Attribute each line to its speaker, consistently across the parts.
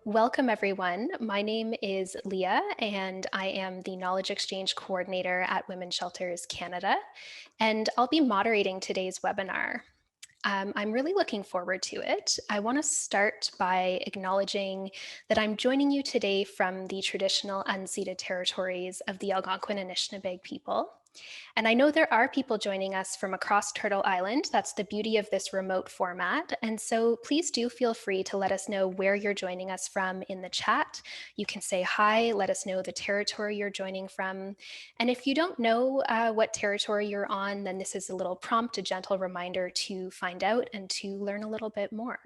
Speaker 1: Welcome, everyone. My name is Leah, and I am the Knowledge Exchange Coordinator at Women's Shelters Canada, and I'll be moderating today's webinar. I'm really looking forward to it. I want to start by acknowledging that I'm joining you today from the traditional unceded territories of the Algonquin and Anishinaabe people. And I know there are people joining us from across Turtle Island. That's the beauty of this remote format. And so please do feel free to let us know where you're joining us from in the chat. You can say hi, let us know the territory you're joining from. And if you don't know what territory you're on, then this is a little prompt, a gentle reminder to find out and to learn a little bit more.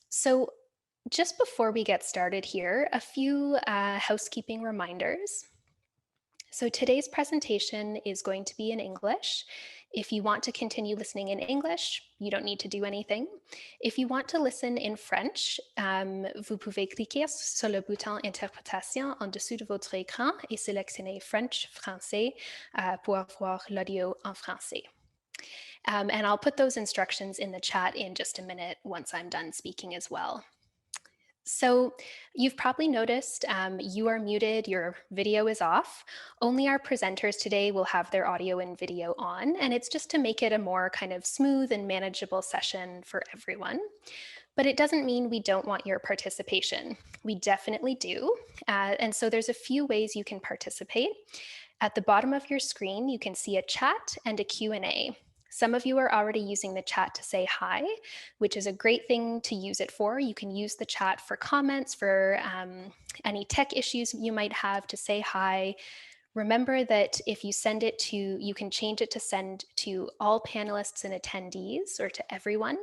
Speaker 1: So just before we get started here, a few housekeeping reminders. So today's presentation is going to be in English. If you want to continue listening in English, you don't need to do anything. If you want to listen in French, vous pouvez cliquer sur le bouton interprétation en dessous de votre écran et sélectionner French-Français pour avoir l'audio en français. And I'll put those instructions in the chat in just a minute once I'm done speaking as well. So you've probably noticed you are muted, your video is off. Only our presenters today will have their audio and video on, and it's just to make it a more kind of smooth and manageable session for everyone. But it doesn't mean we don't want your participation. We definitely do. And so there's a few ways you can participate. At the bottom of your screen, you can see a chat and a Q&A. Some of you are already using the chat to say hi, which is a great thing to use it for. You can use the chat for comments, for any tech issues you might have, to say hi. Remember that if you send it to, you can change it to send to all panelists and attendees or to everyone,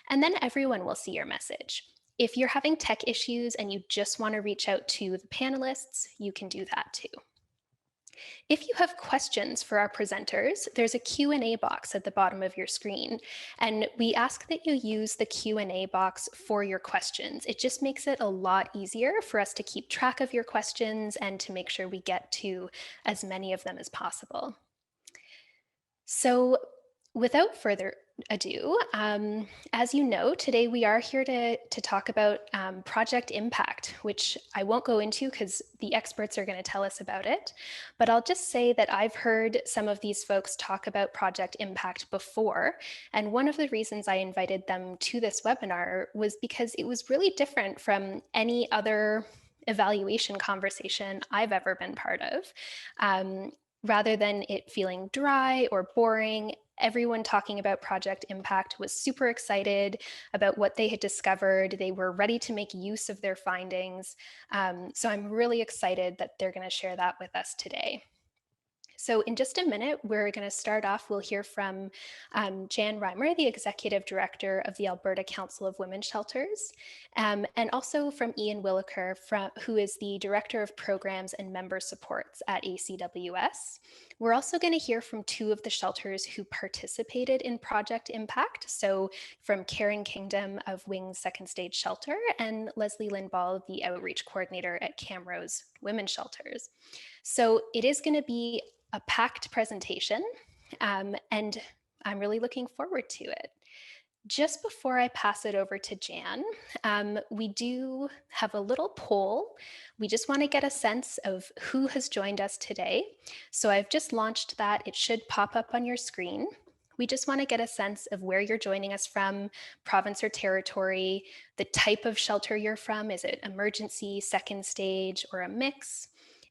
Speaker 1: and then everyone will see your message. If you're having tech issues and you just want to reach out to the panelists, you can do that too. If you have questions for our presenters, there's a Q&A box at the bottom of your screen, and we ask that you use the Q&A box for your questions. It just makes it a lot easier for us to keep track of your questions and to make sure we get to as many of them as possible. So without further ado, as you know, today we are here to talk about project impact, which I won't go into because the experts are going to tell us about it. But I'll just say that I've heard some of these folks talk about project impact before. And one of the reasons I invited them to this webinar was because it was really different from any other evaluation conversation I've ever been part of. Rather than it feeling dry or boring, everyone talking about project impact was super excited about what they had discovered. They were ready to make use of their findings. So I'm really excited that they're going to share that with us today. So in just a minute, we're going to start off. We'll hear from Jan Reimer, the Executive Director of the Alberta Council of Women's Shelters, and also from Ian Williker, who is the Director of Programs and Member Supports at ACWS. We're also going to hear from two of the shelters who participated in Project Impact. So from Karen Kingdom of Wings Second Stage Shelter and Leslie Lindball, the Outreach Coordinator at Camrose Women's Shelters. So it is going to be a packed presentation, and I'm really looking forward to it. Just before I pass it over to Jan, we do have a little poll. We just want to get a sense of who has joined us today. So I've just launched that. It should pop up on your screen. We just want to get a sense of where you're joining us from, province or territory, the type of shelter you're from. Is it emergency, second stage, or a mix?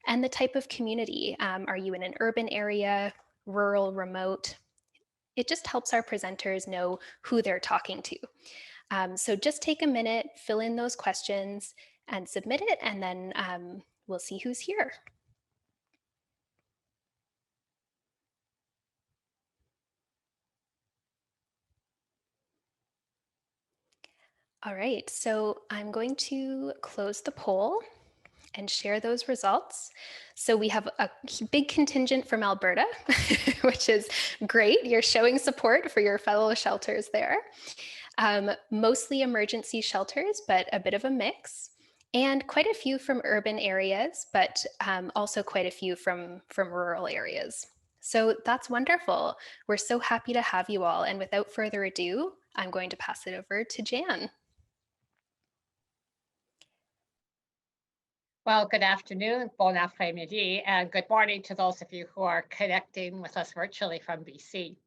Speaker 1: And the type of community. Are you in an urban area, rural, remote? It just helps our presenters know who they're talking to. So just take a minute, fill in those questions and submit it, and then we'll see who's here. All right, so I'm going to close the poll and share those results. So we have a big contingent from Alberta, which is great. You're showing support for your fellow shelters there. Mostly emergency shelters, but a bit of a mix. And quite a few from urban areas, but also quite a few from rural areas. So that's wonderful. We're so happy to have you all. And without further ado, I'm going to pass it over to Jan.
Speaker 2: Well, good afternoon, bon après-midi, and good morning to those of you who are connecting with us virtually from BC.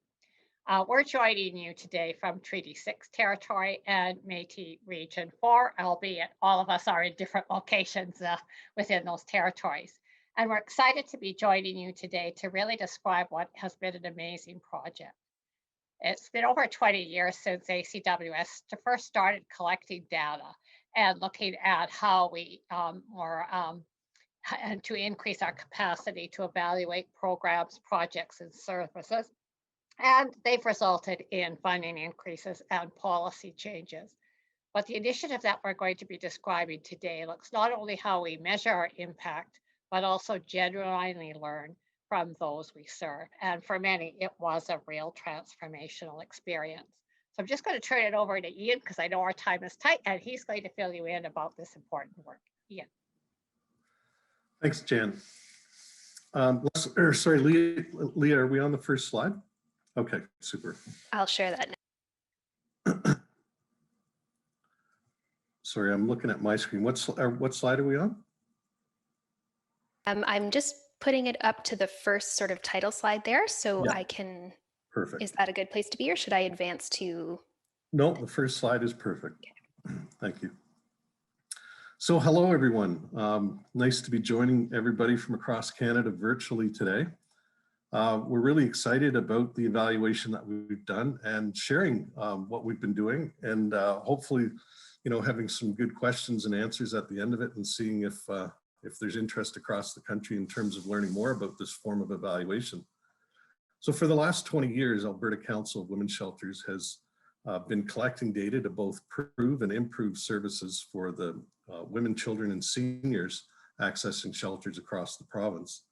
Speaker 2: We're joining you today from Treaty 6 territory and Métis Region 4, albeit all of us are in different locations within those territories. And we're excited to be joining you today to really describe what has been an amazing project. It's been over 20 years since ACWS first started collecting data and looking at how we were and to increase our capacity to evaluate programs, projects, and services. And they've resulted in funding increases and policy changes. But the initiative that we're going to be describing today looks not only how we measure our impact, but also genuinely learn from those we serve. And for many, it was a real transformational experience. So I'm just going to turn it over to Ian because I know our time is tight and he's going to fill you in about this important work. Ian.
Speaker 3: Thanks, Jan. Sorry, Leah, are we on the first slide? Okay, super.
Speaker 1: I'll share that now.
Speaker 3: Sorry, I'm looking at my screen. What slide are we on?
Speaker 1: I'm just putting it up to the first sort of title slide there, so
Speaker 3: Yeah.
Speaker 1: I can.
Speaker 3: Perfect.
Speaker 1: Is that a good place to be, or should I advance to?
Speaker 3: No, the first slide is perfect. Okay. Thank you. So hello, everyone. Nice to be joining everybody from across Canada virtually today. We're really excited about the evaluation that we've done and sharing what we've been doing, and hopefully, having some good questions and answers at the end of it, and seeing if there's interest across the country in terms of learning more about this form of evaluation. So for the last 20 years, Alberta Council of Women's Shelters has been collecting data to both prove and improve services for the women, children, and seniors accessing shelters across the province.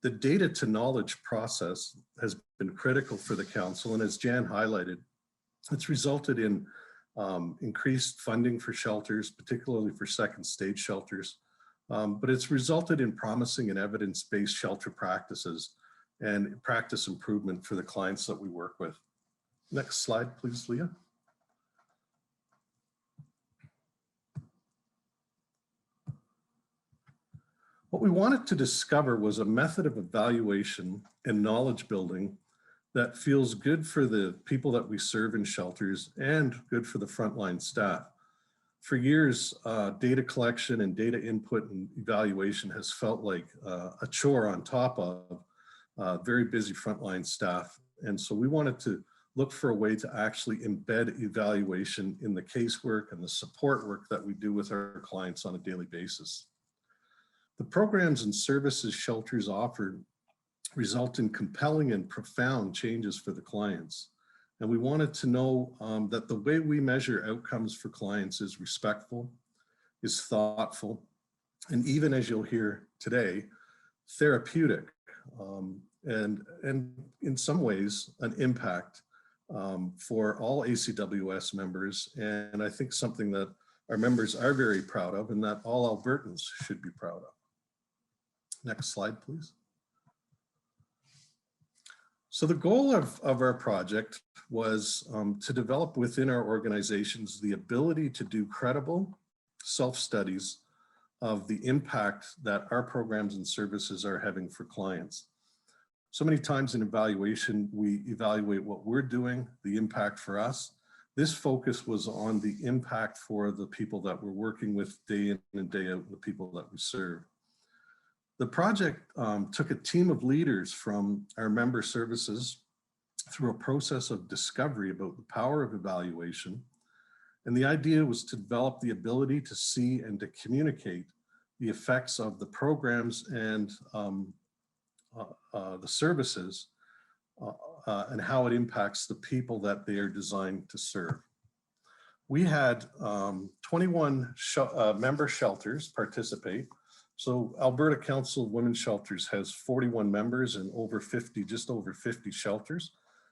Speaker 3: The data to knowledge process has been critical for the council, and as Jan highlighted, it's resulted in increased funding for shelters, particularly for second stage shelters, but it's resulted in promising and evidence-based shelter practices and practice improvement for the clients that we work with. Next slide, please, Leah. What we wanted to discover was a method of evaluation and knowledge building that feels good for the people that we serve in shelters and good for the frontline staff. For years, data collection and data input and evaluation has felt like a chore on top of very busy frontline staff. And so we wanted to look for a way to actually embed evaluation in the casework and the support work that we do with our clients on a daily basis. The programs and services shelters offered result in compelling and profound changes for the clients. And we wanted to know that the way we measure outcomes for clients is respectful, is thoughtful, and even, as you'll hear today, therapeutic, and in some ways an impact for all ACWS members. And I think something that our members are very proud of and that all Albertans should be proud of. Next slide, please. So the goal of our project was to develop within our organizations the ability to do credible self-studies of the impact that our programs and services are having for clients. So many times in evaluation, we evaluate what we're doing, the impact for us. This focus was on the impact for the people that we're working with day in and day out, the people that we serve. The project took a team of leaders from our member services through a process of discovery about the power of evaluation. And the idea was to develop the ability to see and to communicate the effects of the programs and the services and how it impacts the people that they are designed to serve. We had 21 member shelters participate. So Alberta Council of Women's Shelters has 41 members and just over 50 shelters,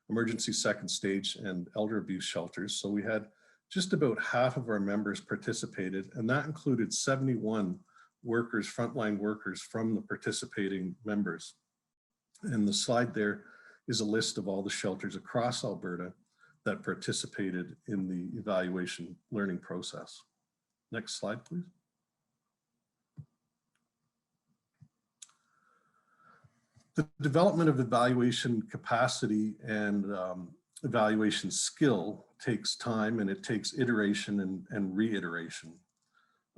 Speaker 3: emergency second stage and elder abuse shelters. So we had just about half of our members participated, and that included 71 workers, frontline workers from the participating members. And the slide there is a list of all the shelters across Alberta that participated in the evaluation learning process. Next slide, please. The development of evaluation capacity and evaluation skill takes time, and it takes iteration and reiteration.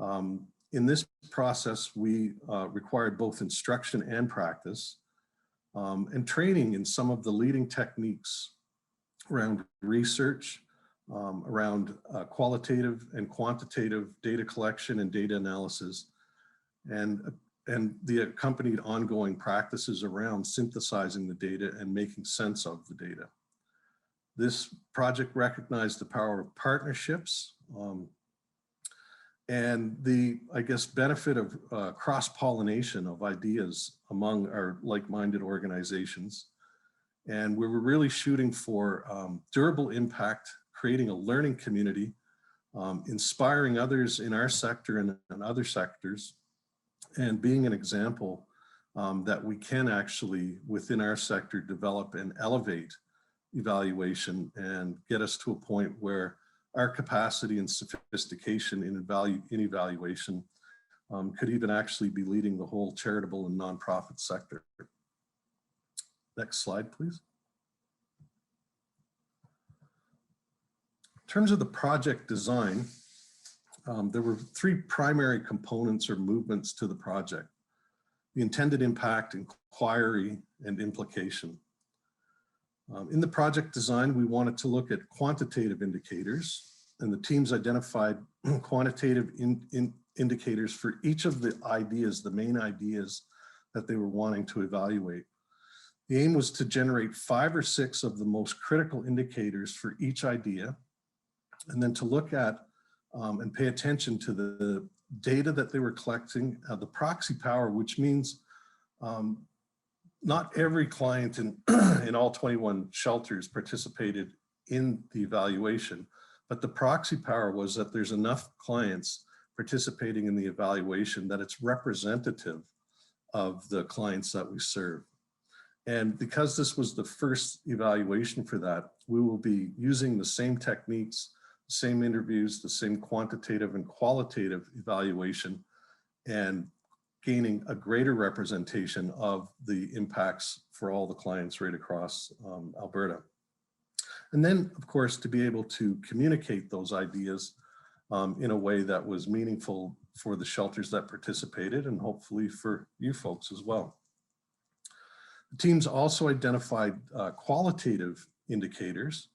Speaker 3: In this process, we required both instruction and practice and training in some of the leading techniques around research, around qualitative and quantitative data collection and data analysis, and the accompanied ongoing practices around synthesizing the data and making sense of the data. This project recognized the power of partnerships and the, I guess, benefit of cross-pollination of ideas among our like-minded organizations. And we were really shooting for durable impact, creating a learning community, inspiring others in our sector and other sectors, and being an example that we can actually, within our sector, develop and elevate evaluation and get us to a point where our capacity and sophistication in evaluation could even actually be leading the whole charitable and nonprofit sector. Next slide, please. In terms of the project design, there were three primary components or movements to the project: the intended impact, inquiry, and implication. In the project design, we wanted to look at quantitative indicators, and the teams identified quantitative indicators for each of the ideas, the main ideas that they were wanting to evaluate. The aim was to generate 5 or 6 of the most critical indicators for each idea, and then to look at and pay attention to the data that they were collecting, the proxy power, which means not every client in all 21 shelters participated in the evaluation, but the proxy power was that there's enough clients participating in the evaluation that it's representative of the clients that we serve. And because this was the first evaluation for that, we will be using the same techniques, the same interviews, the same quantitative and qualitative evaluation, and gaining a greater representation of the impacts for all the clients right across Alberta. And then, of course, to be able to communicate those ideas in a way that was meaningful for the shelters that participated, and hopefully for you folks as well. The teams also identified qualitative indicators,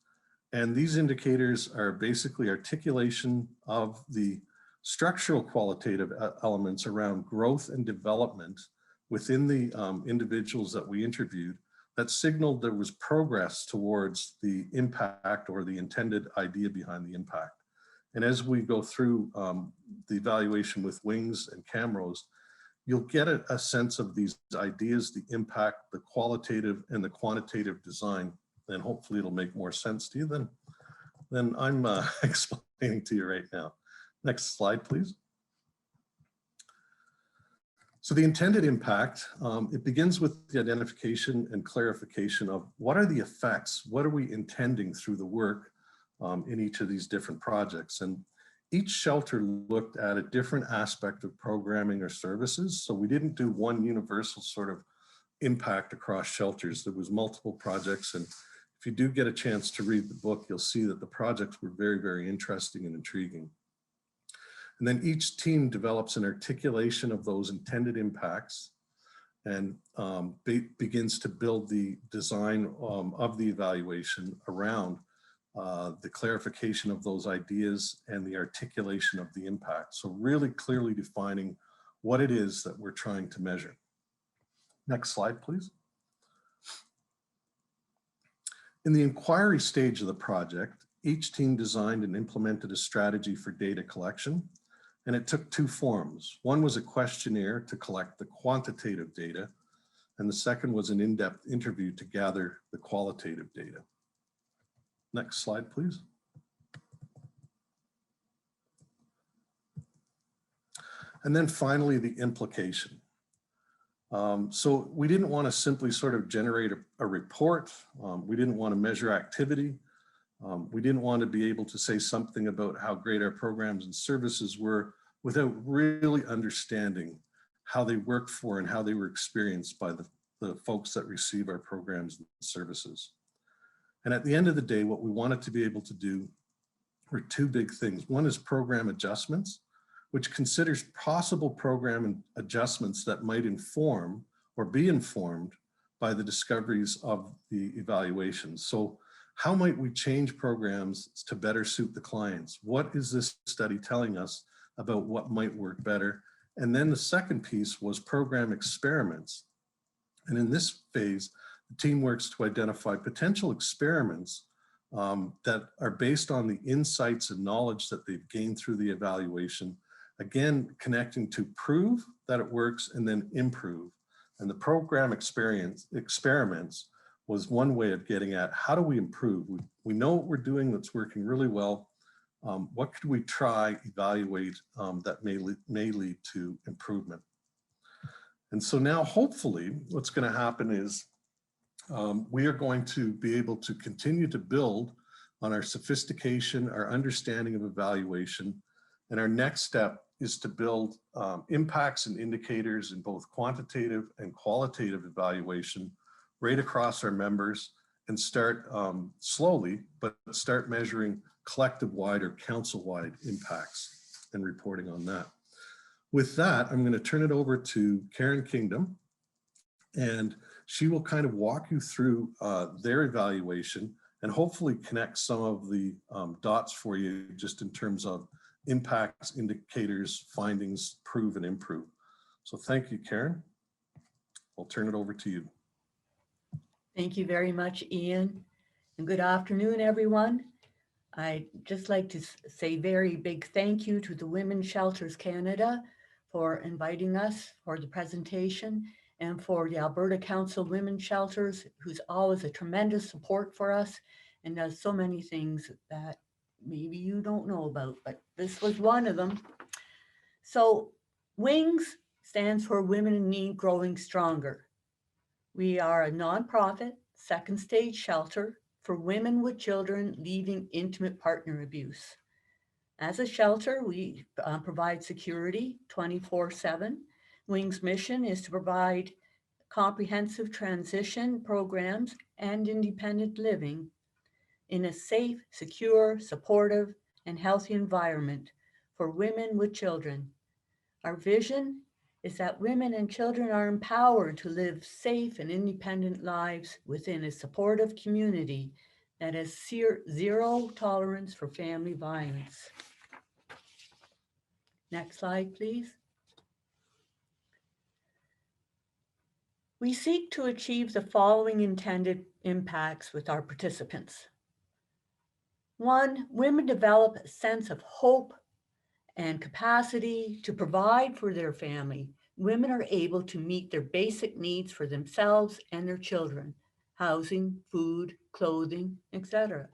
Speaker 3: and these indicators are basically articulation of the structural qualitative elements around growth and development within the individuals that we interviewed that signaled there was progress towards the impact or the intended idea behind the impact. And as we go through the evaluation with wings and cameras, you'll get a sense of these ideas, the impact, the qualitative and the quantitative design, and hopefully it'll make more sense to you than I'm explaining to you right now. Next slide, please. So the intended impact, it begins with the identification and clarification of what are the effects, what are we intending through the work in each of these different projects. And each shelter looked at a different aspect of programming or services. So we didn't do one universal sort of impact across shelters. There was multiple projects, and if you do get a chance to read the book, you'll see that the projects were very, very interesting and intriguing. And then each team develops an articulation of those intended impacts and begins to build the design of the evaluation around the clarification of those ideas and the articulation of the impact. So really clearly defining what it is that we're trying to measure. Next slide, please. In the inquiry stage of the project, each team designed and implemented a strategy for data collection, and it took 2 forms. One was a questionnaire to collect the quantitative data, and the second was an in-depth interview to gather the qualitative data. Next slide, please. And then finally, the implication. So we didn't want to simply sort of generate a report. We didn't want to measure activity. We didn't want to be able to say something about how great our programs and services were without really understanding how they worked for and how they were experienced by the folks that receive our programs and services. And at the end of the day, what we wanted to be able to do were two big things. One is program adjustments, which considers possible program adjustments that might inform or be informed by the discoveries of the evaluations. So how might we change programs to better suit the clients? What is this study telling us about what might work better? And then the second piece was program experiments. And in this phase, the team works to identify potential experiments that are based on the insights and knowledge that they've gained through the evaluation, again, connecting to prove that it works and then improve. And the program experiments was one way of getting at how do we improve? We know what we're doing that's working really well. What could we try, evaluate that may lead to improvement? And so now hopefully what's going to happen is we are going to be able to continue to build on our sophistication, our understanding of evaluation. And our next step is to build impacts and indicators in both quantitative and qualitative evaluation right across our members and start slowly, but start measuring collective-wide or council-wide impacts and reporting on that. With that, I'm going to turn it over to Karen Kingdom, and she will kind of walk you through their evaluation and hopefully connect some of the dots for you just in terms of impacts, indicators, findings, prove and improve. So thank you, Karen. I'll turn it over to you.
Speaker 4: Thank you very much, Ian, and good afternoon, everyone. I'd just like to say very big thank you to the Women's Shelters Canada for inviting us for the presentation, and for the Alberta Council of Women's Shelters, who's always a tremendous support for us and does so many things that maybe you don't know about, but this was one of them. So WINGS stands for Women in Need Growing Stronger. We are a nonprofit second stage shelter for women with children leaving intimate partner abuse. As a shelter, we provide security 24/7. WING's mission is to provide comprehensive transition programs and independent living in a safe, secure, supportive, and healthy environment for women with children. Our vision is that women and children are empowered to live safe and independent lives within a supportive community that has zero tolerance for family violence. Next slide, please. We seek to achieve the following intended impacts with our participants. 1, women develop a sense of hope and capacity to provide for their family. Women are able to meet their basic needs for themselves and their children: housing, food, clothing, etc.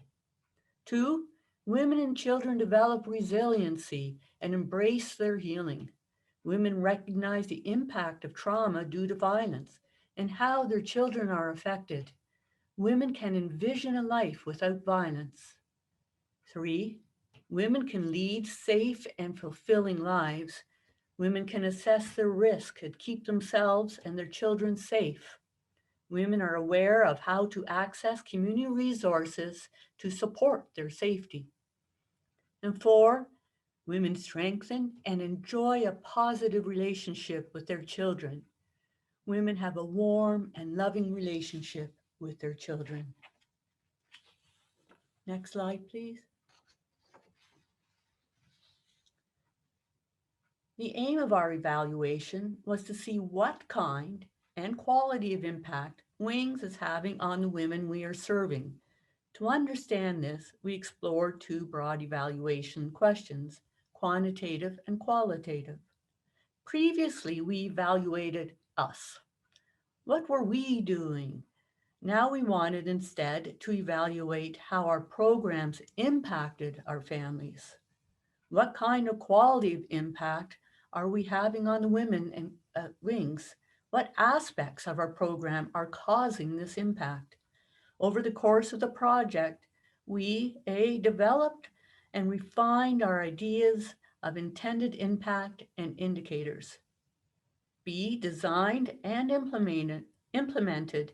Speaker 4: 2, women and children develop resiliency and embrace their healing. Women recognize the impact of trauma due to violence and how their children are affected. Women can envision a life without violence. 3, women can lead safe and fulfilling lives. Women can assess their risk and keep themselves and their children safe. Women are aware of how to access community resources to support their safety. And 4, women strengthen and enjoy a positive relationship with their children. Women have a warm and loving relationship with their children. Next slide, please. The aim of our evaluation was to see what kind and quality of impact WINGS is having on the women we are serving. To understand this, we explored 2 broad evaluation questions: quantitative and qualitative. Previously, we evaluated us. What were we doing? Now we wanted instead to evaluate how our programs impacted our families. What kind of quality of impact are we having on the women and WINGS? What aspects of our program are causing this impact? Over the course of the project, we developed and refined our ideas of intended impact and indicators. B, designed and implemented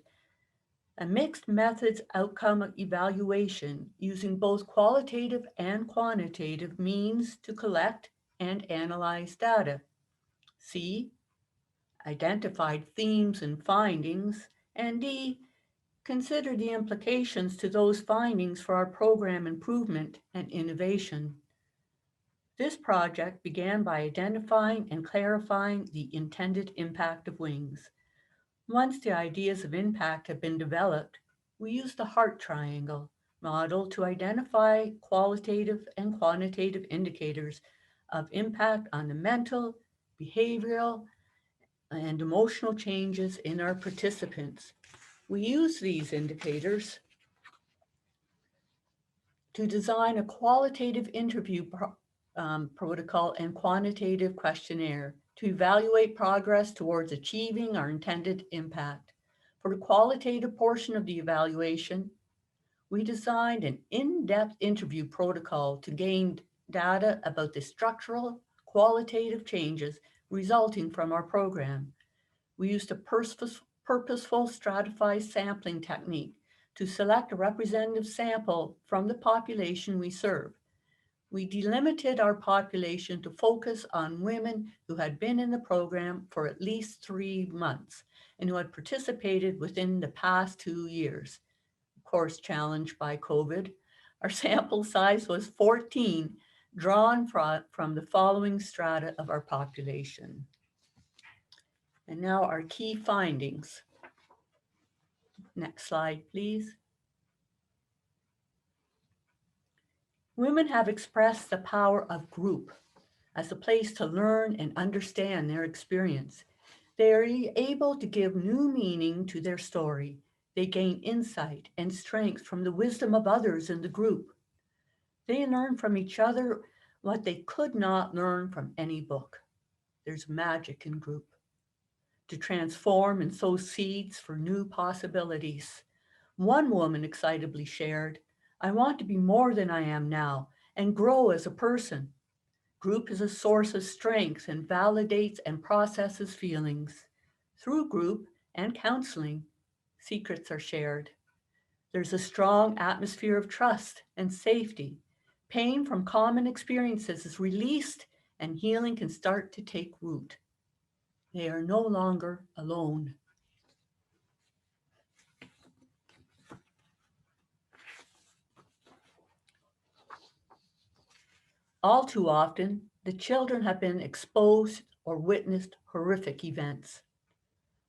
Speaker 4: a mixed methods outcome evaluation using both qualitative and quantitative means to collect and analyze data. C, identified themes and findings, and D, consider the implications to those findings for our program improvement and innovation. This project began by identifying and clarifying the intended impact of wings. Once the ideas of impact have been developed, we use the heart triangle model to identify qualitative and quantitative indicators of impact on the mental, behavioral, and emotional changes in our participants. We use these indicators to design a qualitative interview protocol and quantitative questionnaire to evaluate progress towards achieving our intended impact. For the qualitative portion of the evaluation, we designed an in-depth interview protocol to gain data about the structural, qualitative changes resulting from our program. We used a purposeful stratified sampling technique to select a representative sample from the population we serve. We delimited our population to focus on women who had been in the program for at least 3 months and who had participated within the past 2 years. Of course, challenged by COVID, our sample size was 14, drawn from the following strata of our population. And now our key findings. Next slide, please. Women have expressed the power of group as a place to learn and understand their experience. They are able to give new meaning to their story. They gain insight and strength from the wisdom of others in the group. They learn from each other what they could not learn from any book. There's magic in group. To transform and sow seeds for new possibilities. One woman excitably shared, "I want to be more than I am now and grow as a person." Group is a source of strength and validates and processes feelings. Through group and counseling, secrets are shared. There's a strong atmosphere of trust and safety. Pain from common experiences is released and healing can start to take root. They are no longer alone. All too often, the children have been exposed or witnessed horrific events.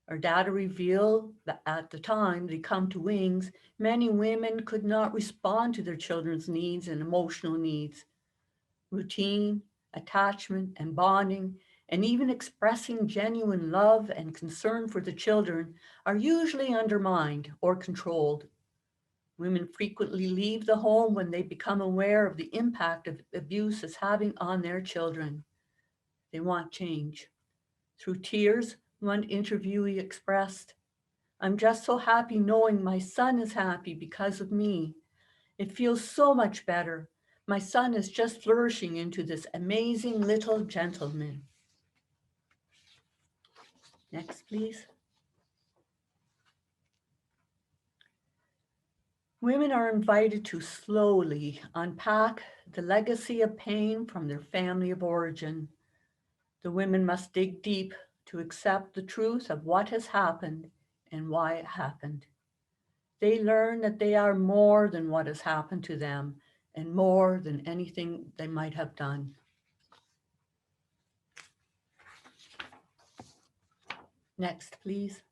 Speaker 4: Our data reveal that at the time they come to Wings, many women could not respond to their children's needs and emotional needs. Routine, attachment, and bonding, and even expressing genuine love and concern for the children are usually undermined or controlled. Women frequently leave the home when they become aware of the impact of abuse is having on their children. They want change. Through tears, one interviewee expressed, "I'm just so happy knowing my son is happy because of me. It feels so much better. My son is just flourishing into this amazing little gentleman." Next, please. Women are invited to slowly unpack the legacy of pain from their family of origin. The women must dig deep to accept the truth of what has happened and why it happened. They learn that they are more than what has happened to them and more than anything they might have done. Next, please.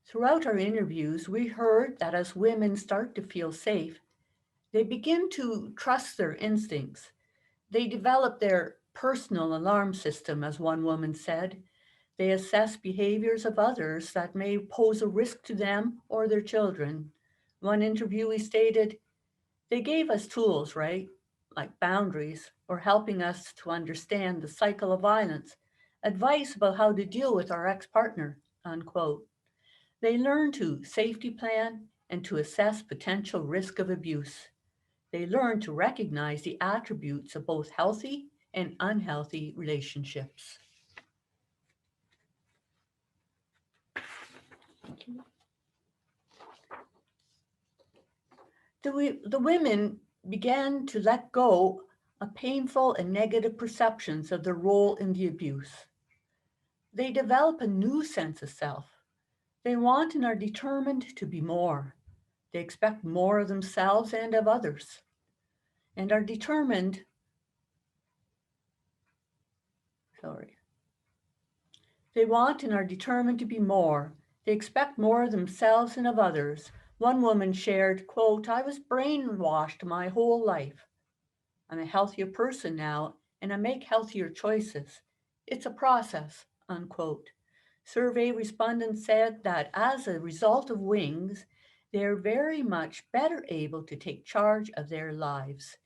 Speaker 4: Throughout our interviews, we heard that as women start to feel safe, they begin to trust their instincts. They develop their personal alarm system, as one woman said. They assess behaviors of others that may pose a risk to them or their children. One interviewee stated, "They gave us tools, right? Like boundaries or helping us to understand the cycle of violence, advice about how to deal with our ex-partner," unquote. They learn to safety plan and to assess potential risk of abuse. They learn to recognize the attributes of both healthy and unhealthy relationships. The women began to let go of painful and negative perceptions of their role in the abuse. They develop a new sense of self. They want and are determined to be more. They expect more of themselves and of others, and are determined, They want and are determined to be more. They expect more of themselves and of others. One woman shared, quote, "I was brainwashed my whole life. I'm a healthier person now, and I make healthier choices. It's a process," unquote. Survey respondents said that as a result of WINGS, they're very much better able to take charge of their lives.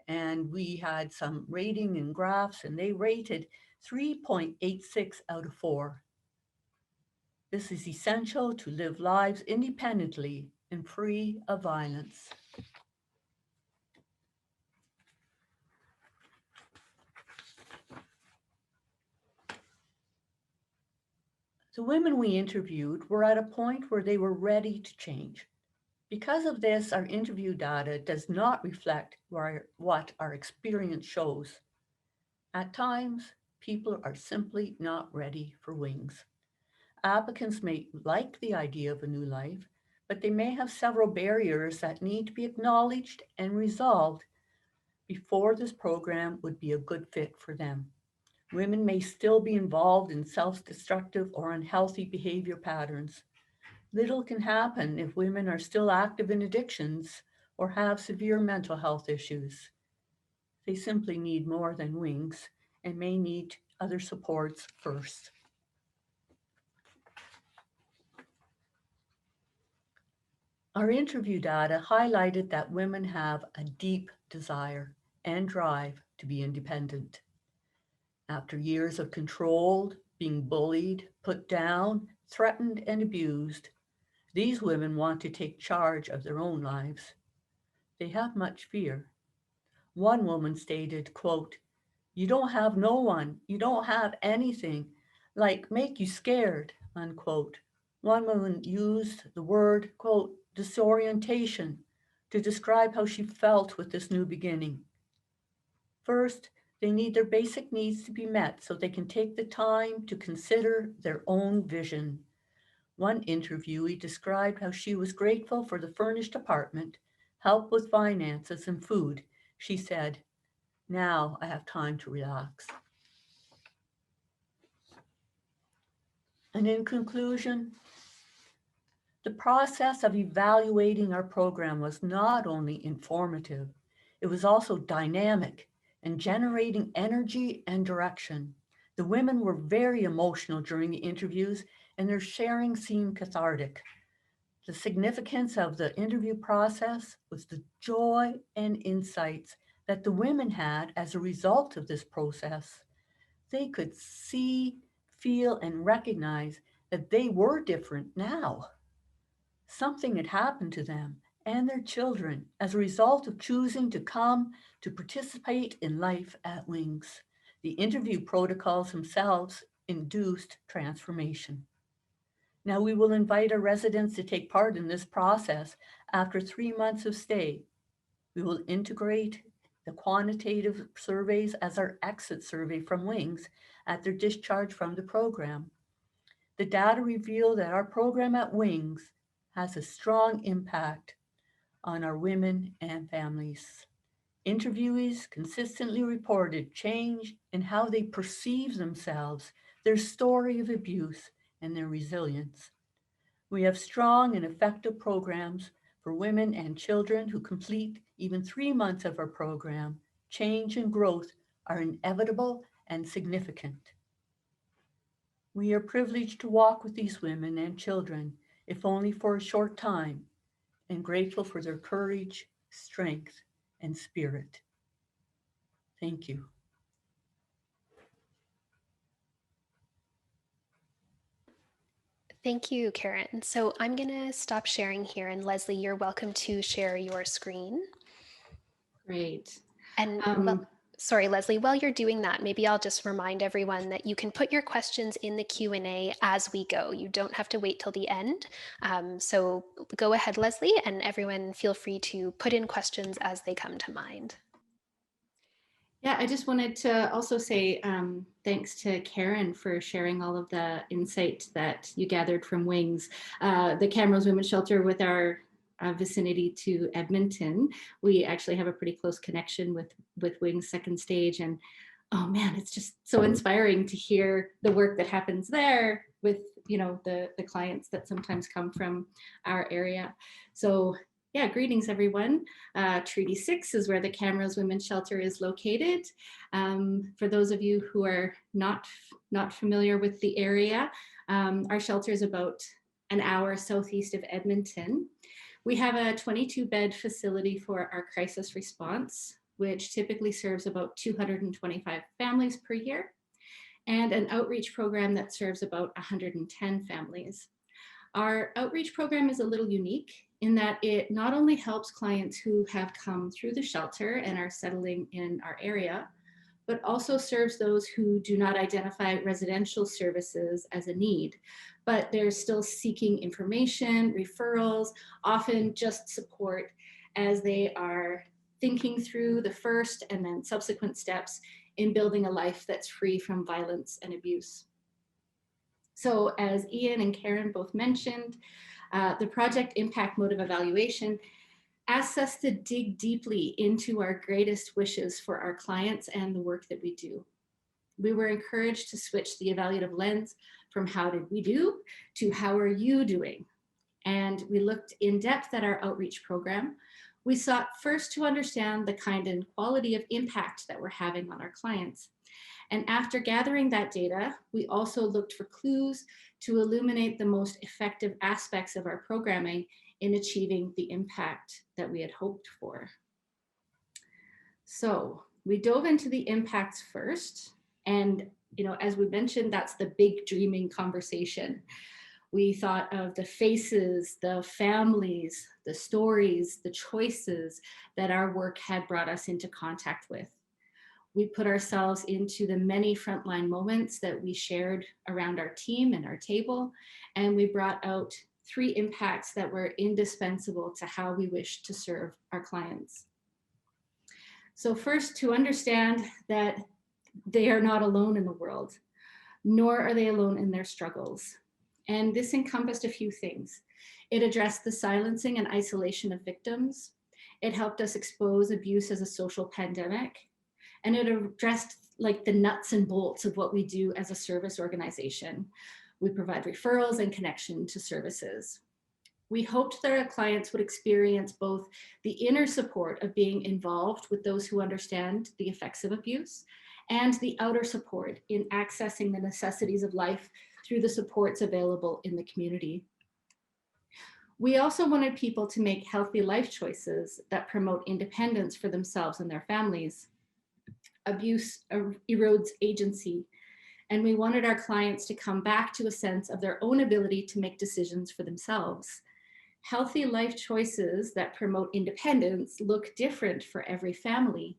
Speaker 4: And we had some rating and graphs, and they rated 3.86 out of 4. This is essential to live lives independently and free of violence. The women we interviewed were at a point where they were ready to change. Because of this, our interview data does not reflect what our experience shows. At times, people are simply not ready for WINGS. Applicants may like the idea of a new life, but they may have several barriers that need to be acknowledged and resolved before this program would be a good fit for them. Women may still be involved in self-destructive or unhealthy behavior patterns. Little can happen if women are still active in addictions or have severe mental health issues. They simply need more than WINGS and may need other supports first. Our interview data highlighted that women have a deep desire and drive to be independent. After years of controlled, being bullied, put down, threatened, and abused, these women want to take charge of their own lives. They have much fear. One woman stated, quote, "You don't have no one, you don't have anything, like make you scared," unquote. One woman used the word, quote, "disorientation," to describe how she felt with this new beginning. First, they need their basic needs to be met so they can take the time to consider their own vision. One interviewee described how she was grateful for the furnished apartment, help with finances, and food. She said, "Now I have time to relax." And in conclusion, the process of evaluating our program was not only informative, it was also dynamic and generating energy and direction. The women were very emotional during the interviews, and their sharing seemed cathartic. The significance of the interview process was the joy and insights that the women had as a result of this process. They could see, feel, and recognize that they were different now. Something had happened to them and their children as a result of choosing to come to participate in life at WINGS. The interview protocols themselves induced transformation. Now we will invite our residents to take part in this process after 3 months of stay. We will integrate the quantitative surveys as our exit survey from WINGS at their discharge from the program. The data reveal that our program at WINGS has a strong impact on our women and families. Interviewees consistently reported change in how they perceive themselves, their story of abuse, and their resilience. We have strong and effective programs for women and children who complete even 3 months of our program. Change and growth are inevitable and significant. We are privileged to walk with these women and children, if only for a short time, and grateful for their courage, strength, and spirit. Thank you.
Speaker 1: Thank you, Karen. So I'm going to stop sharing here, and Leslie, you're welcome to share your screen.
Speaker 5: Great.
Speaker 1: And Sorry, Leslie, while you're doing that, maybe I'll just remind everyone that you can put your questions in the Q&A as we go. You don't have to wait till the end. So go ahead, Leslie, and everyone feel free to put in questions as they come to mind.
Speaker 5: Yeah, I just wanted to also say thanks to Karen for sharing all of the insight that you gathered from Wings. The Camrose Women's Shelter with our vicinity to Edmonton, we actually have a pretty close connection with Wings Second Stage, and oh man, it's just so inspiring to hear the work that happens there with the clients that sometimes come from our area. So yeah, greetings everyone. Treaty 6 is where the Camrose Women's Shelter is located. For those of you who are not familiar with the area, our shelter is about an hour southeast of Edmonton. We have a 22-bed facility for our crisis response, which typically serves about 225 families per year, and an outreach program that serves about 110 families. Our outreach program is a little unique in that it not only helps clients who have come through the shelter and are settling in our area, but also serves those who do not identify residential services as a need, but they're still seeking information, referrals, often just support as they are thinking through the first and then subsequent steps in building a life that's free from violence and abuse. So as Ian and Karen both mentioned, the project impact motive evaluation asks us to dig deeply into our greatest wishes for our clients and the work that we do. We were encouraged to switch the evaluative lens from how did we do to how are you doing? And we looked in depth at our outreach program. We sought first to understand the kind and quality of impact that we're having on our clients. And after gathering that data, we also looked for clues to illuminate the most effective aspects of our programming in achieving the impact that we had hoped for. So we dove into the impacts first. And as we mentioned, that's the big dreaming conversation. We thought of the faces, the families, the stories, the choices that our work had brought us into contact with. We put ourselves into the many frontline moments that we shared around our team and our table, and we brought out 3 impacts that were indispensable to how we wish to serve our clients. So first, to understand that they are not alone in the world, nor are they alone in their struggles. And this encompassed a few things. It addressed the silencing and isolation of victims. It helped us expose abuse as a social pandemic. And it addressed like the nuts and bolts of what we do as a service organization. We provide referrals and connection to services. We hoped that our clients would experience both the inner support of being involved with those who understand the effects of abuse and the outer support in accessing the necessities of life through the supports available in the community. We also wanted people to make healthy life choices that promote independence for themselves and their families. Abuse erodes agency, and we wanted our clients to come back to a sense of their own ability to make decisions for themselves. Healthy life choices that promote independence look different for every family.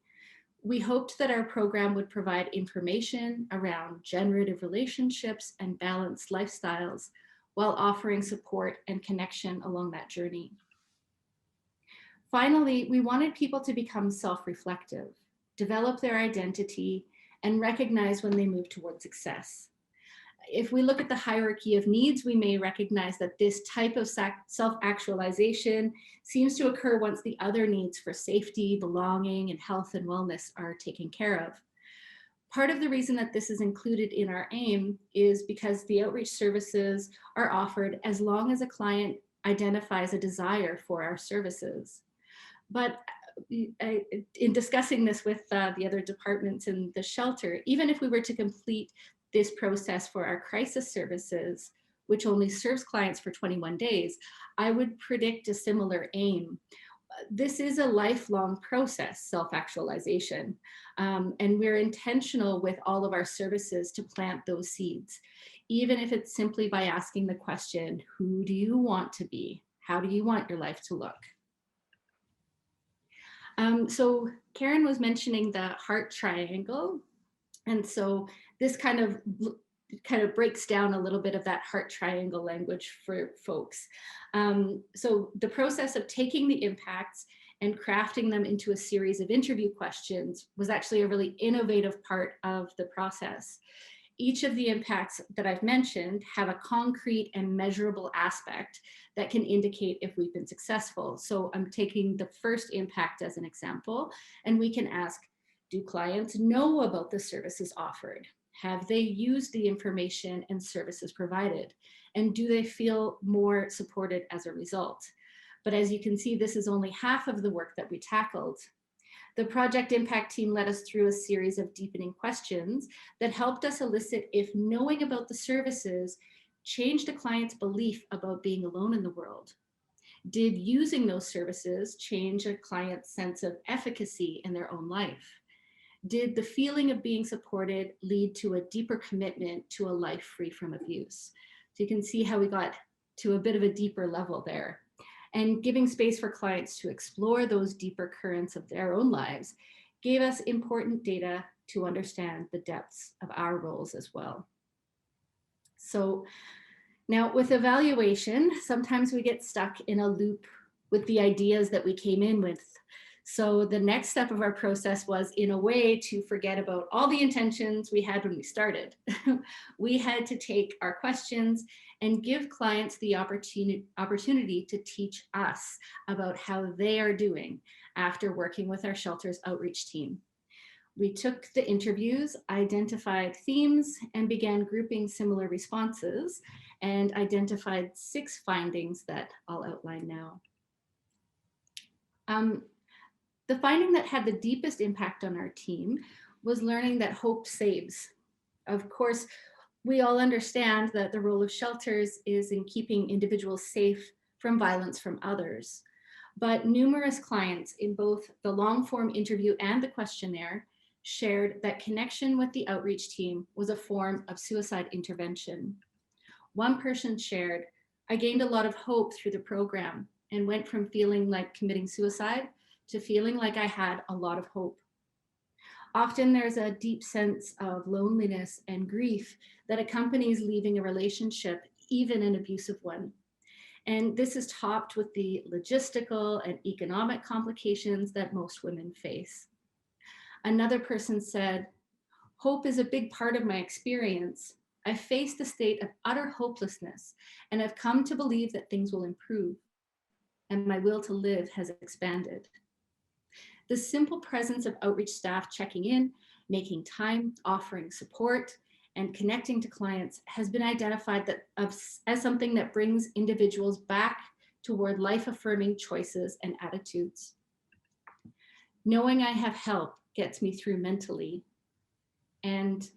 Speaker 5: We hoped that our program would provide information around generative relationships and balanced lifestyles while offering support and connection along that journey. Finally, we wanted people to become self-reflective, develop their identity, and recognize when they move toward success. If we look at the hierarchy of needs, we may recognize that this type of self-actualization seems to occur once the other needs for safety, belonging, and health and wellness are taken care of. Part of the reason that this is included in our aim is because the outreach services are offered as long as a client identifies a desire for our services. But in discussing this with the other departments in the shelter, even if we were to complete this process for our crisis services, which only serves clients for 21 days, I would predict a similar aim. This is a lifelong process, self-actualization, and we're intentional with all of our services to plant those seeds, even if it's simply by asking the question, who do you want to be? How do you want your life to look? So Karen was mentioning the heart triangle. And so this kind of breaks down a little bit of that heart triangle language for folks. So the process of taking the impacts and crafting them into a series of interview questions was actually a really innovative part of the process. Each of the impacts that I've mentioned have a concrete and measurable aspect that can indicate if we've been successful. So I'm taking the first impact as an example, and we can ask, do clients know about the services offered? Have they used the information and services provided? And do they feel more supported as a result? But as you can see, this is only half of the work that we tackled. The project impact team led us through a series of deepening questions that helped us elicit if knowing about the services changed a client's belief about being alone in the world. Did using those services change a client's sense of efficacy in their own life? Did the feeling of being supported lead to a deeper commitment to a life free from abuse? So you can see how we got to a bit of a deeper level there. And giving space for clients to explore those deeper currents of their own lives gave us important data to understand the depths of our roles as well. So now with evaluation, sometimes we get stuck in a loop with the ideas that we came in with. So the next step of our process was, in a way, to forget about all the intentions we had when we started. We had to take our questions and give clients the opportunity to teach us about how they are doing after working with our shelter's outreach team. We took the interviews, identified themes, and began grouping similar responses, and identified 6 findings that I'll outline now. The finding that had the deepest impact on our team was learning that hope saves. Of course, we all understand that the role of shelters is in keeping individuals safe from violence from others. But numerous clients in both the long form interview and the questionnaire shared that connection with the outreach team was a form of suicide intervention. One person shared, I gained a lot of hope through the program and went from feeling like committing suicide to feeling like I had a lot of hope. Often there's a deep sense of loneliness and grief that accompanies leaving a relationship, even an abusive one. And this is topped with the logistical and economic complications that most women face. Another person said, hope is a big part of my experience. I faced a state of utter hopelessness and have come to believe that things will improve, and my will to live has expanded. The simple presence of outreach staff checking in, making time, offering support, and connecting to clients has been identified as something that brings individuals back toward life-affirming choices and attitudes. Knowing I have help gets me through mentally. And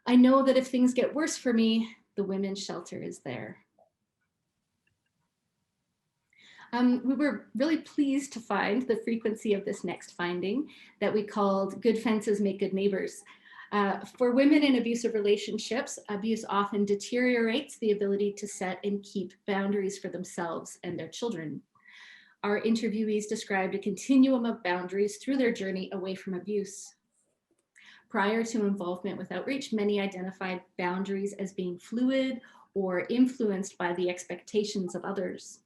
Speaker 5: I know that if things get worse for me, the women's shelter is there. We were really pleased to find the frequency of this next finding that we called good fences make good neighbors. For women in abusive relationships, abuse often deteriorates the ability to set and keep boundaries for themselves and their children. Our interviewees described a continuum of boundaries through their journey away from abuse. Prior to involvement with outreach, many identified boundaries as being fluid or influenced by the expectations of others.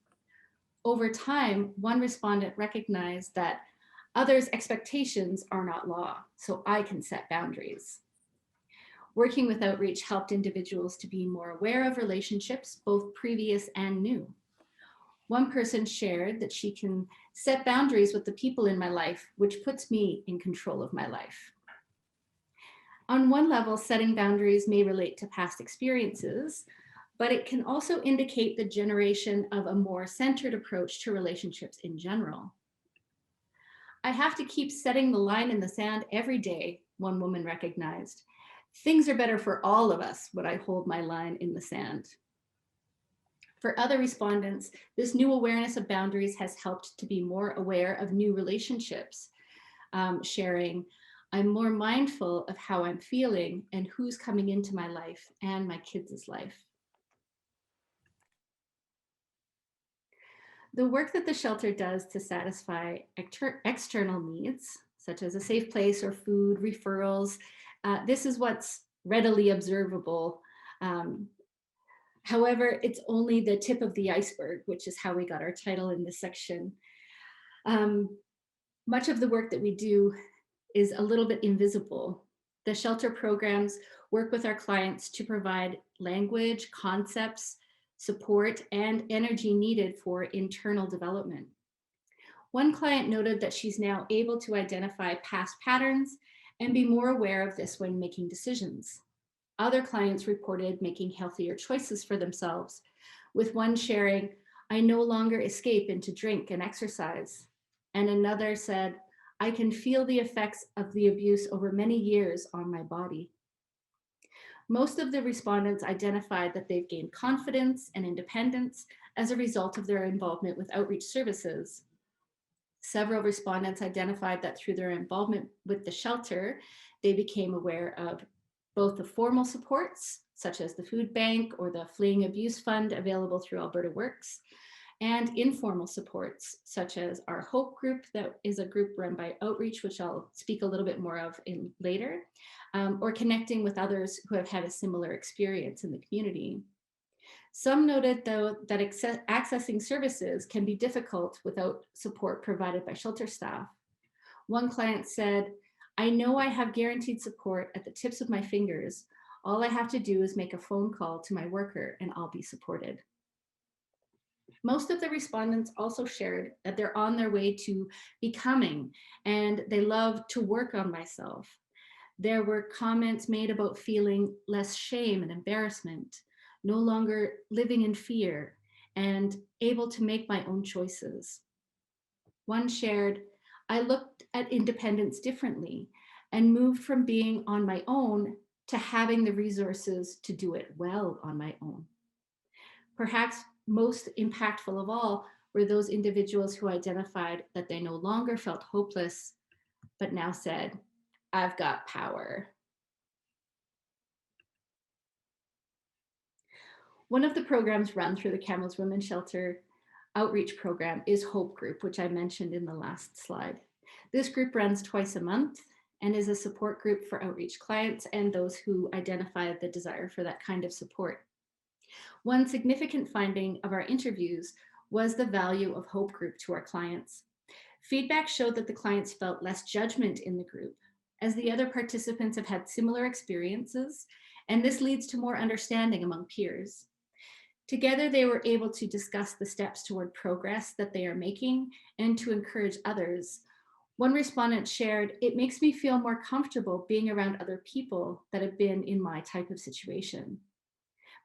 Speaker 5: Over time, one respondent recognized that others' expectations are not law, so I can set boundaries. Working with outreach helped individuals to be more aware of relationships, both previous and new. One person shared that she can set boundaries with the people in my life, which puts me in control of my life. On one level, setting boundaries may relate to past experiences, but it can also indicate the generation of a more centered approach to relationships in general. I have to keep setting the line in the sand every day, one woman recognized. Things are better for all of us when I hold my line in the sand. For other respondents, this new awareness of boundaries has helped to be more aware of new relationships, sharing, I'm more mindful of how I'm feeling and who's coming into my life and my kids' life. The work that the shelter does to satisfy external needs, such as a safe place or food, referrals. This is what's readily observable. However, it's only the tip of the iceberg, which is how we got our title in this section. Much of the work that we do is a little bit invisible. The shelter programs work with our clients to provide language, concepts, support, and energy needed for internal development. One client noted that she's now able to identify past patterns and be more aware of this when making decisions. Other clients reported making healthier choices for themselves, with one sharing, "I no longer escape into drink and exercise." And another said, "I can feel the effects of the abuse over many years on my body." Most of the respondents identified that they've gained confidence and independence as a result of their involvement with outreach services. Several respondents identified that through their involvement with the shelter, they became aware of both the formal supports, such as the food bank or the Fleeing Abuse Fund available through Alberta Works, and informal supports, such as our Hope group, that is a group run by Outreach, which I'll speak a little bit more of in later, or connecting with others who have had a similar experience in the community. Some noted, though, that accessing services can be difficult without support provided by shelter staff. One client said, "I know I have guaranteed support at the tips of my fingers. All I have to do is make a phone call to my worker and I'll be supported." Most of the respondents also shared that they're on their way to becoming, and they love to work on myself. There were comments made about feeling less shame and embarrassment, no longer living in fear, and able to make my own choices. One shared, "I looked at independence differently and moved from being on my own to having the resources to do it well on my own." Perhaps most impactful of all were those individuals who identified that they no longer felt hopeless, but now said, "I've got power." One of the programs run through the Kamloops Women's Shelter outreach program is Hope Group, which I mentioned in the last slide. This group runs twice a month and is a support group for outreach clients and those who identify the desire for that kind of support. One significant finding of our interviews was the value of Hope Group to our clients. Feedback showed that the clients felt less judgment in the group, as the other participants have had similar experiences, and this leads to more understanding among peers. Together, they were able to discuss the steps toward progress that they are making and to encourage others. One respondent shared, "It makes me feel more comfortable being around other people that have been in my type of situation."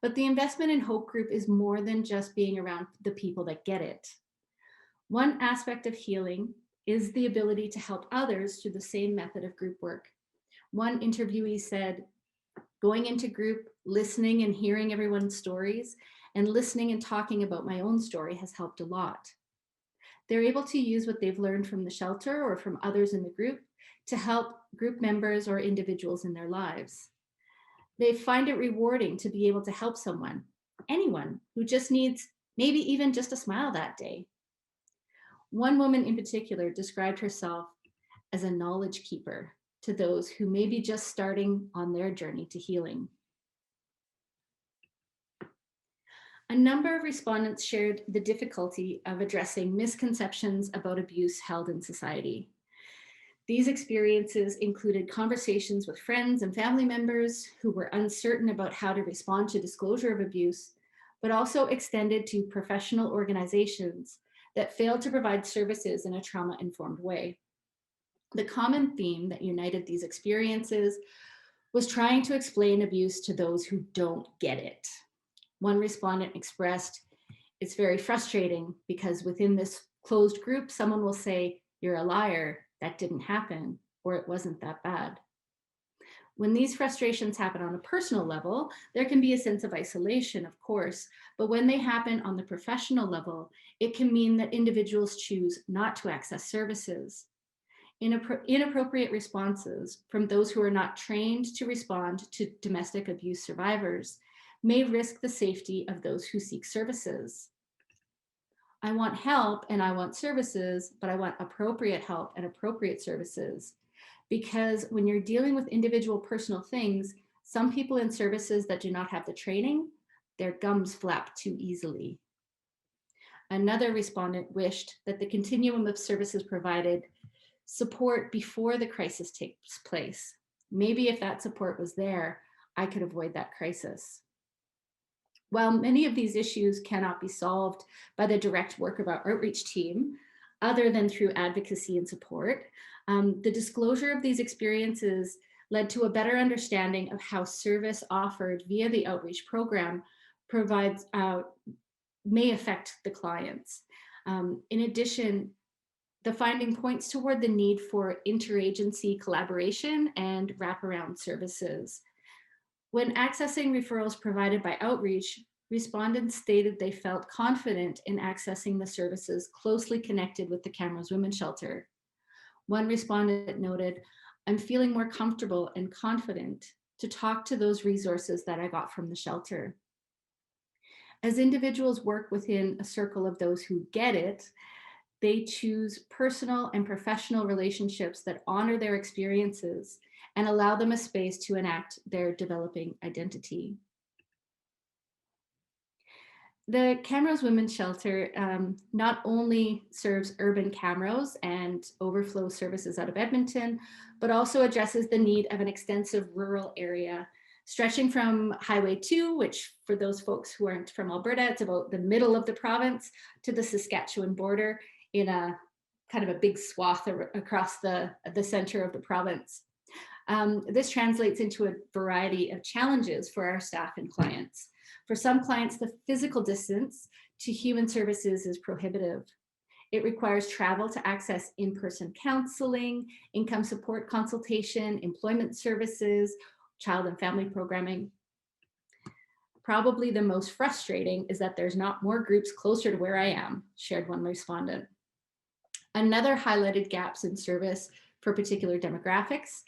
Speaker 5: But the investment in Hope Group is more than just being around the people that get it. One aspect of healing is the ability to help others through the same method of group work. One interviewee said, "Going into group, listening and hearing everyone's stories, and listening and talking about my own story has helped a lot." They're able to use what they've learned from the shelter or from others in the group to help group members or individuals in their lives. They find it rewarding to be able to help someone, anyone who just needs maybe even just a smile that day. One woman in particular described herself as a knowledge keeper to those who may be just starting on their journey to healing. A number of respondents shared the difficulty of addressing misconceptions about abuse held in society. These experiences included conversations with friends and family members who were uncertain about how to respond to disclosure of abuse, but also extended to professional organizations that failed to provide services in a trauma-informed way. The common theme that united these experiences was trying to explain abuse to those who don't get it. One respondent expressed, "It's very frustrating because within this closed group, someone will say, 'You're a liar, that didn't happen,' or 'it wasn't that bad.'" When these frustrations happen on a personal level, there can be a sense of isolation, of course, but when they happen on the professional level, it can mean that individuals choose not to access services. Inappropriate responses from those who are not trained to respond to domestic abuse survivors may risk the safety of those who seek services. I want help and I want services, but I want appropriate help and appropriate services. Because when you're dealing with individual personal things, some people in services that do not have the training, their gums flap too easily. Another respondent wished that the continuum of services provided support before the crisis takes place. Maybe if that support was there, I could avoid that crisis. While many of these issues cannot be solved by the direct work of our outreach team, other than through advocacy and support, the disclosure of these experiences led to a better understanding of how service offered via the outreach program provides may affect the clients. In addition, the finding points toward the need for interagency collaboration and wraparound services. When accessing referrals provided by outreach, respondents stated they felt confident in accessing the services closely connected with the Camrose Women's Shelter. One respondent noted, "I'm feeling more comfortable and confident to talk to those resources that I got from the shelter." As individuals work within a circle of those who get it, they choose personal and professional relationships that honor their experiences and allow them a space to enact their developing identity. The Camrose Women's Shelter not only serves urban Camrose and overflow services out of Edmonton, but also addresses the need of an extensive rural area stretching from Highway 2, which for those folks who aren't from Alberta, it's about the middle of the province, to the Saskatchewan border in a kind of a big swath across the center of the province. This translates into a variety of challenges for our staff and clients. For some clients, the physical distance to human services is prohibitive. It requires travel to access in-person counseling, income support consultation, employment services, child and family programming. Probably the most frustrating is that there's not more groups closer to where I am, shared one respondent. Another highlighted gaps in service for particular demographics,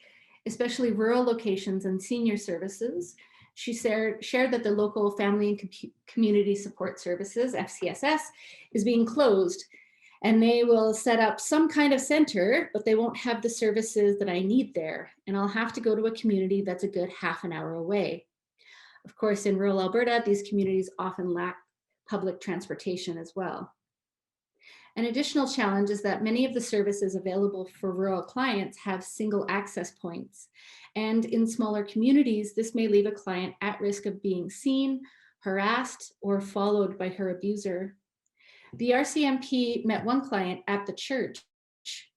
Speaker 5: especially rural locations and senior services. She shared that the local Family and Community Support Services, FCSS, is being closed, and they will set up some kind of center, but they won't have the services that I need there, and I'll have to go to a community that's a good half an hour away. Of course, in rural Alberta, these communities often lack public transportation as well. An additional challenge is that many of the services available for rural clients have single access points. And in smaller communities, this may leave a client at risk of being seen, harassed, or followed by her abuser. The RCMP met one client at the church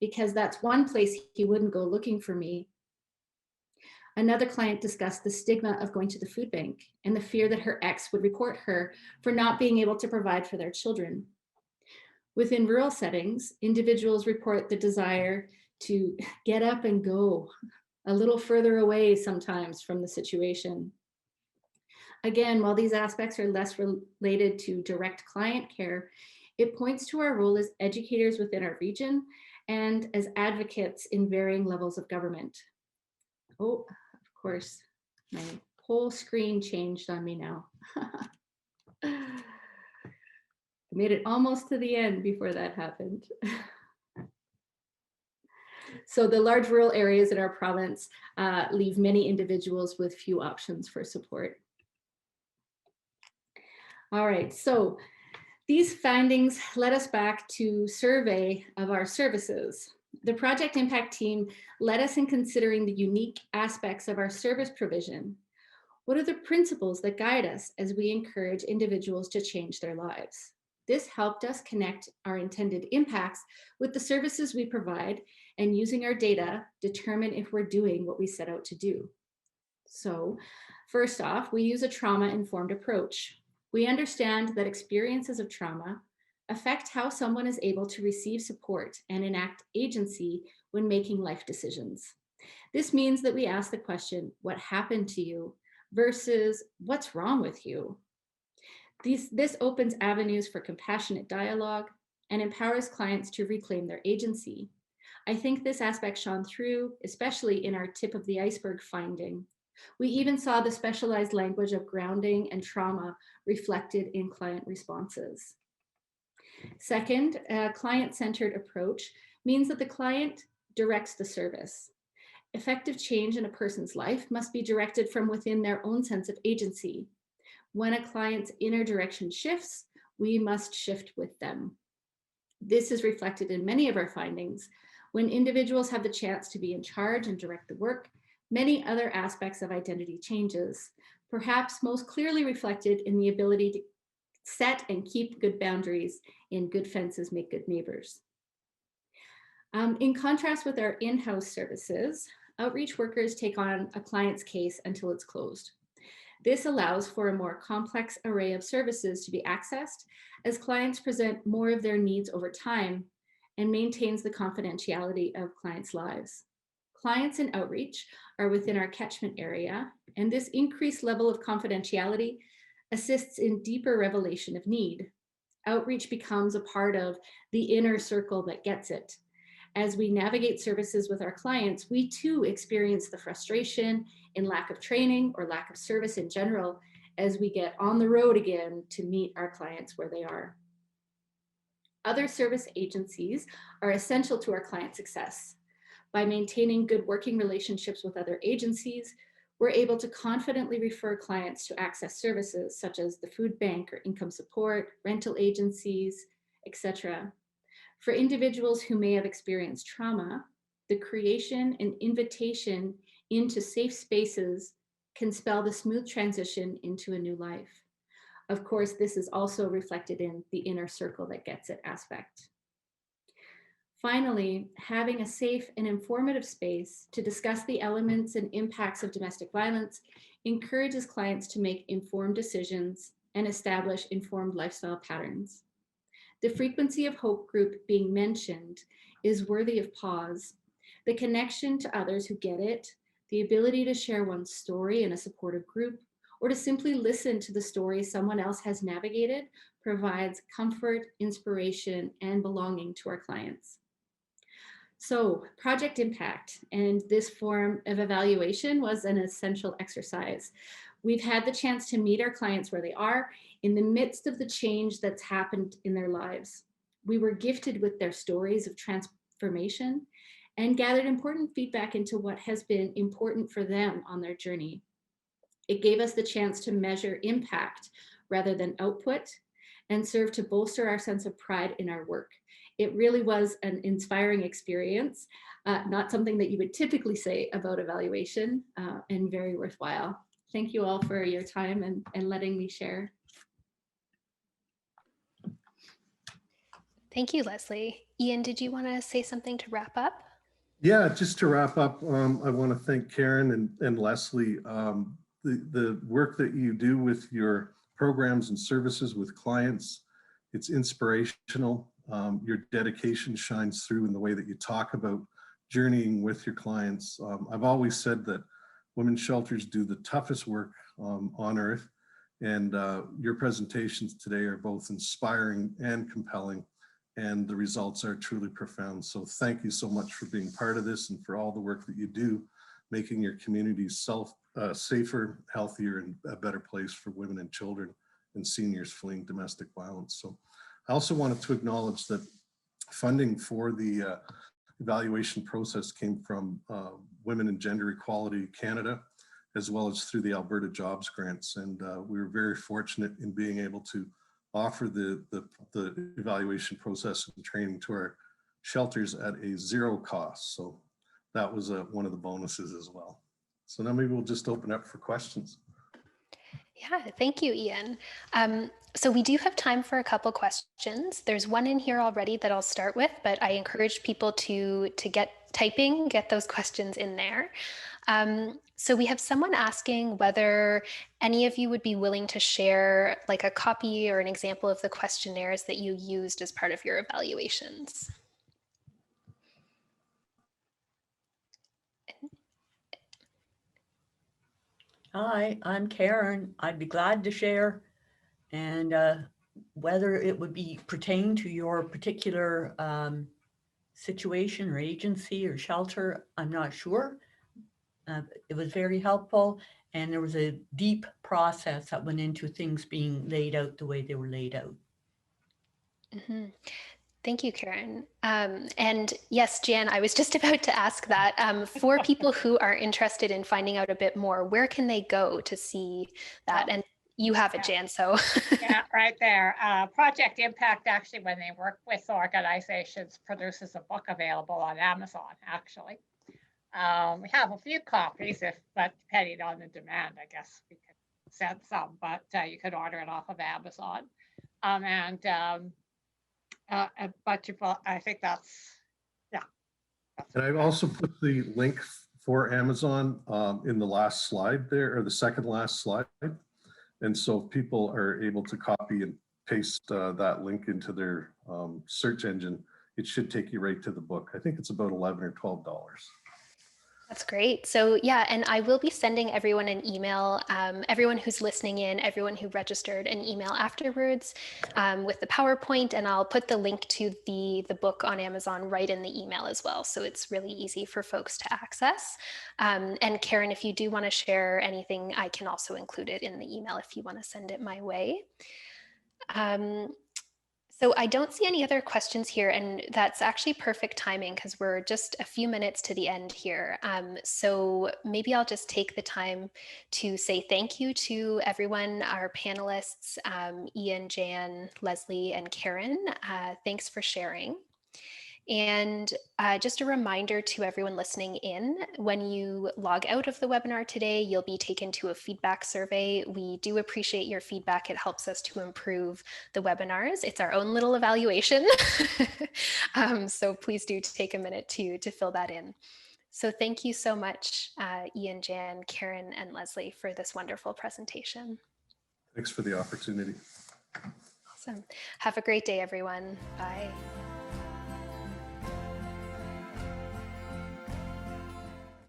Speaker 5: because that's one place he wouldn't go looking for me. Another client discussed the stigma of going to the food bank and the fear that her ex would report her for not being able to provide for their children. Within rural settings, individuals report the desire to get up and go a little further away sometimes from the situation. Again, while these aspects are less related to direct client care, it points to our role as educators within our region and as advocates in varying levels of government. Oh, of course, my whole screen changed on me now. I made it almost to the end before that happened. So the large rural areas in our province leave many individuals with few options for support. All right, so these findings led us back to survey of our services. The project impact team led us in considering the unique aspects of our service provision. What are the principles that guide us as we encourage individuals to change their lives? This helped us connect our intended impacts with the services we provide, and using our data, determine if we're doing what we set out to do. So first off, we use a trauma-informed approach. We understand that experiences of trauma affect how someone is able to receive support and enact agency when making life decisions. This means that we ask the question, what happened to you, versus what's wrong with you? This opens avenues for compassionate dialogue and empowers clients to reclaim their agency. I think this aspect shone through, especially in our tip of the iceberg finding. We even saw the specialized language of grounding and trauma reflected in client responses. Second, a client-centered approach means that the client directs the service. Effective change in a person's life must be directed from within their own sense of agency. When a client's inner direction shifts, we must shift with them. This is reflected in many of our findings. When individuals have the chance to be in charge and direct the work, many other aspects of identity changes, perhaps most clearly reflected in the ability to set and keep good boundaries. In good fences make good neighbors. In contrast with our in-house services, outreach workers take on a client's case until it's closed. This allows for a more complex array of services to be accessed as clients present more of their needs over time and maintains the confidentiality of clients' lives. Clients in outreach are within our catchment area, and this increased level of confidentiality assists in deeper revelation of need. Outreach becomes a part of the inner circle that gets it. As we navigate services with our clients, we too experience the frustration in lack of training or lack of service in general as we get on the road again to meet our clients where they are. Other service agencies are essential to our client success. By maintaining good working relationships with other agencies, we're able to confidently refer clients to access services such as the food bank or income support, rental agencies, etc. For individuals who may have experienced trauma, the creation and invitation into safe spaces can spell the smooth transition into a new life. Of course, this is also reflected in the inner circle that gets it aspect. Finally, having a safe and informative space to discuss the elements and impacts of domestic violence encourages clients to make informed decisions and establish informed lifestyle patterns. The frequency of Hope Group being mentioned is worthy of pause. The connection to others who get it, the ability to share one's story in a supportive group, or to simply listen to the story someone else has navigated provides comfort, inspiration, and belonging to our clients. So, project impact and this form of evaluation was an essential exercise. We've had the chance to meet our clients where they are in the midst of the change that's happened in their lives. We were gifted with their stories of transformation and gathered important feedback into what has been important for them on their journey. It gave us the chance to measure impact rather than output and serve to bolster our sense of pride in our work. It really was an inspiring experience, not something that you would typically say about evaluation, and very worthwhile. Thank you all for your time and letting me share.
Speaker 1: Thank you, Leslie. Ian, did you want to say something to wrap up?
Speaker 3: Yeah, just to wrap up, I want to thank Karen and Leslie. The work that you do with your programs and services with clients, it's inspirational. Your dedication shines through in the way that you talk about journeying with your clients. I've always said that women's shelters do the toughest work on earth, and your presentations today are both inspiring and compelling, and the results are truly profound. So thank you so much for being part of this and for all the work that you do, making your communities safer, healthier, and a better place for women and children and seniors fleeing domestic violence. So I also wanted to acknowledge that funding for the evaluation process came from Women and Gender Equality Canada, as well as through the Alberta Jobs Grants. And we were very fortunate in being able to offer the evaluation process and training to our shelters at a zero cost. So that was one of the bonuses as well. So now maybe we'll just open up for questions.
Speaker 1: Yeah, thank you, Ian. So we do have time for a couple questions. There's one in here already that I'll start with, but I encourage people to get typing, get those questions in there. So we have someone asking whether any of you would be willing to share like a copy or an example of the questionnaires that you used as part of your evaluations.
Speaker 4: Hi, I'm Karen. I'd be glad to share. And whether it would be pertain to your particular situation or agency or shelter, I'm not sure. It was very helpful, and there was a deep process that went into things being laid out the way they were laid out.
Speaker 1: Mhm. Thank you, Karen. And yes, Jan, I was just about to ask that. For people who are interested in finding out a bit more, where can they go to see that?
Speaker 2: Oh,
Speaker 1: And you have it,
Speaker 2: yeah.
Speaker 1: Jan, so.
Speaker 2: Yeah, right there. Project Impact, actually, when they work with organizations, produces a book available on Amazon, actually. We have a few copies, but depending on the demand, I guess we could send some, but you could order it off of Amazon. I think yeah.
Speaker 3: And I've also put the link for Amazon in the last slide there, or the second last slide. And so if people are able to copy and paste that link into their search engine, it should take you right to the book. I think it's about $11 or $12.
Speaker 1: That's great. So yeah, and I will be sending everyone an email, everyone who's listening in, everyone who registered an email afterwards with the PowerPoint, and I'll put the link to the book on Amazon right in the email as well. So it's really easy for folks to access. And Karen, if you do want to share anything, I can also include it in the email if you want to send it my way. So I don't see any other questions here, and that's actually perfect timing because we're just a few minutes to the end here. So maybe I'll just take the time to say thank you to everyone, our panelists, Ian, Jan, Leslie, and Karen. Thanks for sharing. And just a reminder to everyone listening in, when you log out of the webinar today, you'll be taken to a feedback survey. We do appreciate your feedback. It helps us to improve the webinars. It's our own little evaluation. So please do take a minute to fill that in. So thank you so much, Ian, Jan, Karen, and Leslie for this wonderful presentation.
Speaker 3: Thanks for the opportunity.
Speaker 1: Awesome. Have a great day, everyone. Bye.